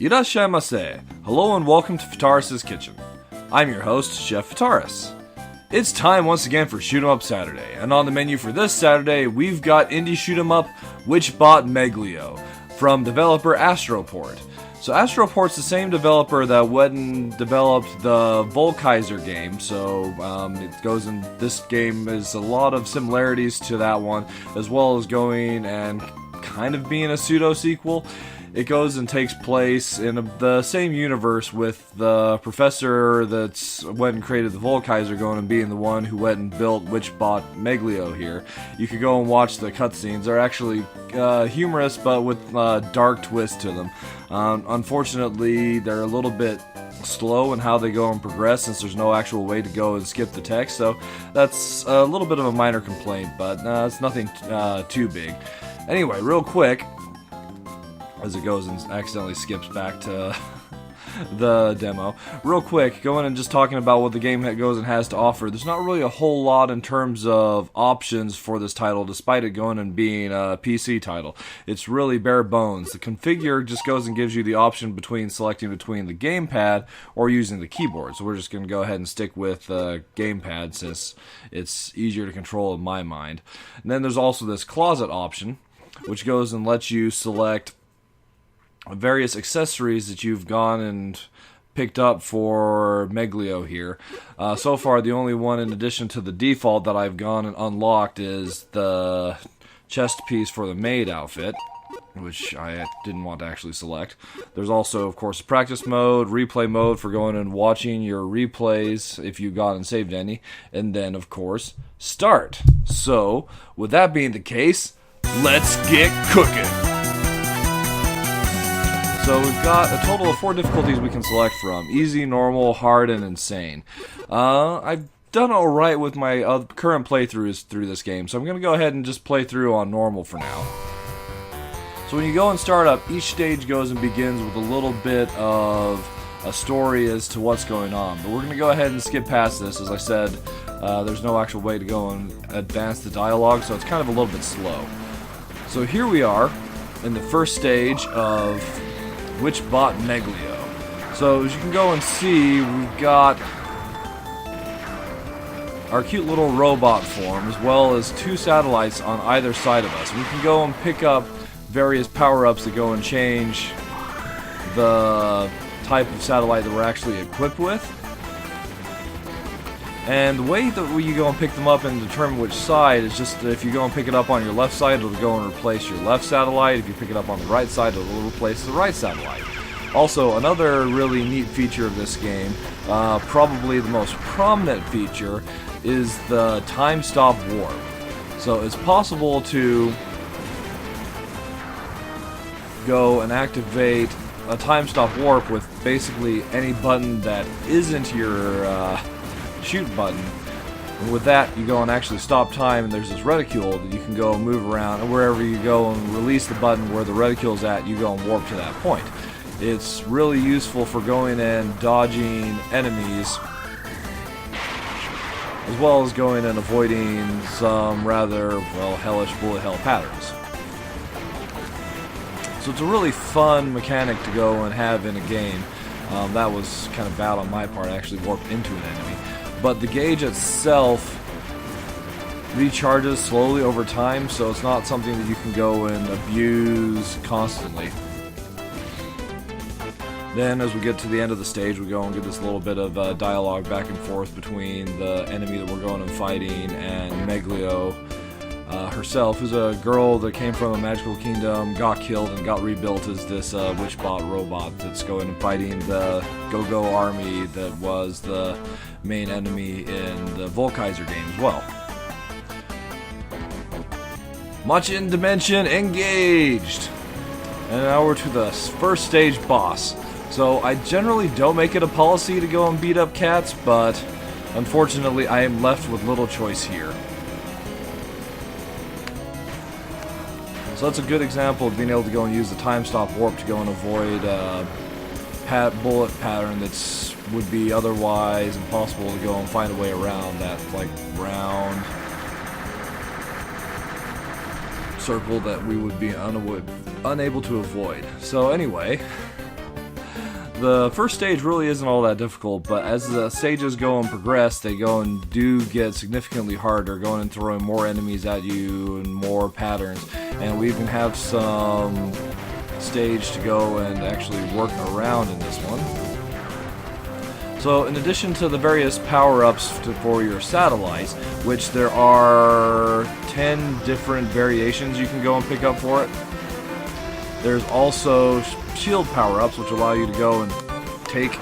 Irashaimase. Hello and welcome to Fitaurus Kitchen. I'm your host, Chef Fitaurus. It's time once again for Shoot 'em Up Saturday, and on the menu for this Saturday, we've got indie shoot 'em up Witchbot Meglilo from developer Astro Port. So Astro Port's the same developer that went and developed the Volkaiser game, so it goes in, this game is a lot of similarities to that one, as well as going and kind of being a pseudo-sequel. It goes and takes place in the same universe with the professor that's went and created the Volkaiser going and being the one who went and built Witchbot Meglilo here. You could go and watch the cutscenes. They're actually humorous, but with a dark twist to them. Unfortunately, they're a little bit slow in how they go and progress since there's no actual way to go and skip the text, so that's a little bit of a minor complaint, but it's nothing too big. Anyway, real quick, as it goes and accidentally skips back to the demo. Real quick, going and just talking about what the game goes and has to offer. There's not really a whole lot in terms of options for this title, despite it going and being a PC title. It's really bare bones. The configure just goes and gives you the option between selecting between the gamepad or using the keyboard. So we're just going to go ahead and stick with the gamepad since it's easier to control in my mind. And then there's also this closet option, which goes and lets you select various accessories that you've gone and picked up for Meglilo here. So far, the only one in addition to the default that I've gone and unlocked is the chest piece for the maid outfit, which I didn't want to actually select. There's also, of course, practice mode, replay mode for going and watching your replays if you've gone and saved any, and then, of course, start. So, with that being the case, let's get cooking! So we've got a total of 4 difficulties we can select from: easy, normal, hard, and insane. I've done alright with my current playthroughs through this game, so I'm going to go ahead and just play through on normal for now. So when you go and start up, each stage goes and begins with a little bit of a story as to what's going on. But we're going to go ahead and skip past this. As I said, there's no actual way to go and advance the dialogue, so it's kind of a little bit slow. So here we are in the first stage of Witchbot Meglilo. So as you can go and see, we've got our cute little robot form, as well as 2 satellites on either side of us. We can go and pick up various power-ups that go and change the type of satellite that we're actually equipped with. And the way that you go and pick them up and determine which side is just if you go and pick it up on your left side, it'll go and replace your left satellite. If you pick it up on the right side, it'll replace the right satellite. Also, another really neat feature of this game, probably the most prominent feature, is the time stop warp. So it's possible to go and activate a time stop warp with basically any button that isn't your shoot button. And with that, you go and actually stop time, and there's this reticule that you can go and move around, and wherever you go and release the button where the reticule's at, you go and warp to that point. It's really useful for going and dodging enemies, as well as going and avoiding some rather, well, hellish bullet hell patterns. So it's a really fun mechanic to go and have in a game. That was kind of bad on my part. I actually warped into an enemy. But the gauge itself recharges slowly over time, so it's not something that you can go and abuse constantly. Then as we get to the end of the stage, we go and get this little bit of dialogue back and forth between the enemy that we're going and fighting and Meglilo herself, who's a girl that came from a magical kingdom, got killed, and got rebuilt as this Witchbot robot that's going and fighting the Go-Go army that was the main enemy in the Volkaiser game as well. Machin Dimension engaged! And now we're to the first stage boss. So I generally don't make it a policy to go and beat up cats, but unfortunately I am left with little choice here. So that's a good example of being able to go and use the time stop warp to go and avoid bullet pattern that's would be otherwise impossible to go and find a way around that like round circle that we would be unable to avoid. So anyway, The first stage really isn't all that difficult, but as the stages go and progress, they go and do get significantly harder, going and throwing more enemies at you and more patterns. And we even have some stage to go and actually work around in this one. So in addition to the various power-ups for your satellites, which there are 10 different variations you can go and pick up for it, there's also shield power-ups, which allow you to go and take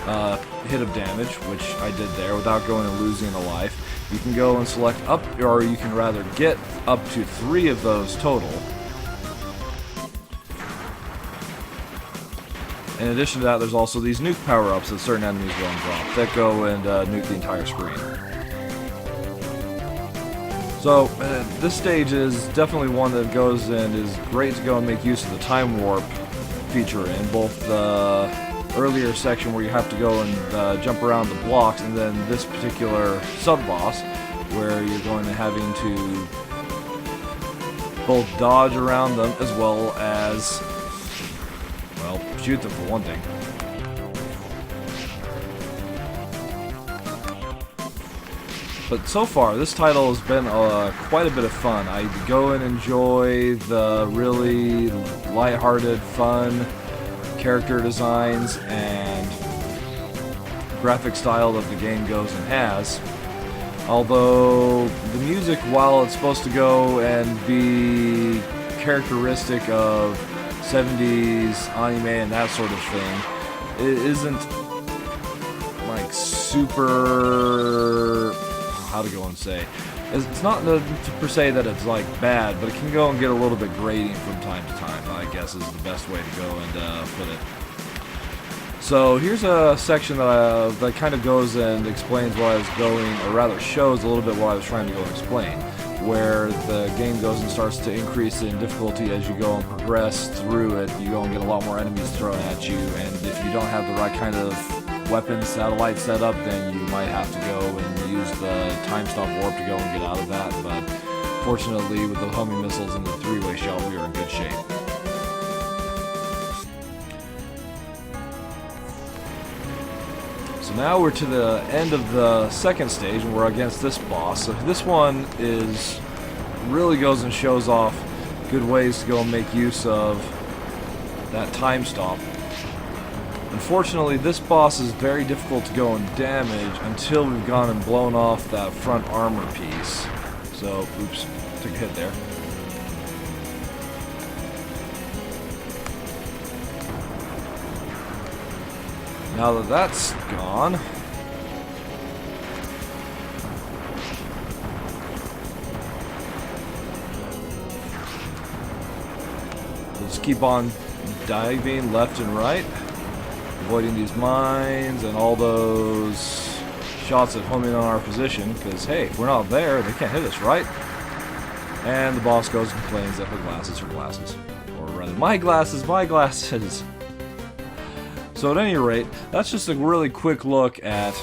a hit of damage, which I did there, without going and losing a life. You can go and select up, or you can rather get up to 3 of those total. In addition to that, there's also these nuke power-ups that certain enemies will drop that go and nuke the entire screen. So, this stage is definitely one that goes and is great to go and make use of the time warp feature in both the earlier section where you have to go and jump around the blocks, and then this particular sub-boss where you're going to having to both dodge around them as well as, well, shoot them for one thing. But so far, this title has been quite a bit of fun. I go and enjoy the really lighthearted, fun character designs and graphic style that the game goes and has. Although the music, while it's supposed to go and be characteristic of 70s anime and that sort of thing, it isn't like super... how to go and say. It's not per se that it's like bad, but it can go and get a little bit grating from time to time, I guess is the best way to go and put it. So here's a section that kind of goes and explains what I was going, or rather shows a little bit what I was trying to go and explain, where the game goes and starts to increase in difficulty as you go and progress through it. You go and get a lot more enemies thrown at you, and if you don't have the right kind of weapon satellite set up, then you might have to go and use the time stop warp to go and get out of that, but fortunately with the homing missiles and the 3-way shell we are in good shape. So now we're to the end of the second stage and we're against this boss. So this one really goes and shows off good ways to go and make use of that time stop. Unfortunately, this boss is very difficult to go and damage until we've gone and blown off that front armor piece. So, oops, took a hit there. Now that that's gone, let's keep on diving left and right, avoiding these mines and all those shots that home in on our position, because hey, if we're not there, they can't hit us, right? And the boss goes and complains that her glasses, or rather my glasses. So at any rate, that's just a really quick look at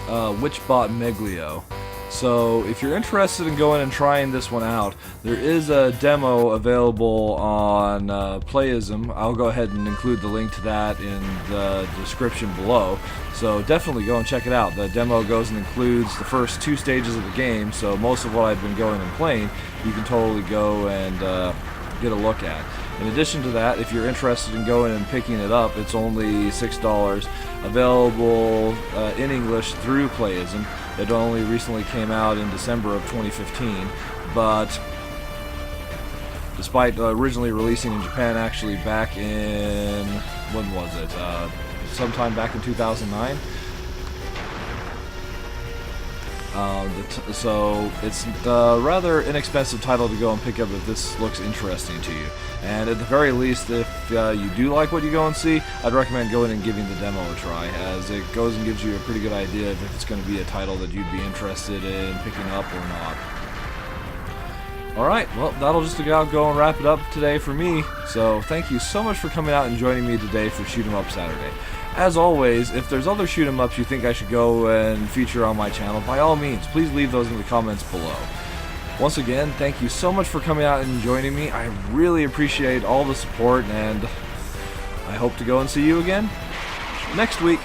Witchbot Meglilo. So if you're interested in going and trying this one out, there is a demo available on Playism. I'll go ahead and include the link to that in the description below. So definitely go and check it out. The demo goes and includes the first 2 stages of the game, so most of what I've been going and playing, you can totally go and get a look at. In addition to that, if you're interested in going and picking it up, it's only $6, available in English through Playism. It only recently came out in December of 2015, but despite originally releasing in Japan actually back in, when was it, sometime back in 2009. So it's a rather inexpensive title to go and pick up if this looks interesting to you. And at the very least, if you do like what you go and see, I'd recommend going and giving the demo a try, as it goes and gives you a pretty good idea of if it's going to be a title that you'd be interested in picking up or not. Alright, well, that'll just about go and wrap it up today for me. So thank you so much for coming out and joining me today for Shoot 'em Up Saturday. As always, if there's other shoot 'em ups you think I should go and feature on my channel, by all means, please leave those in the comments below. Once again, thank you so much for coming out and joining me. I really appreciate all the support, and I hope to go and see you again next week.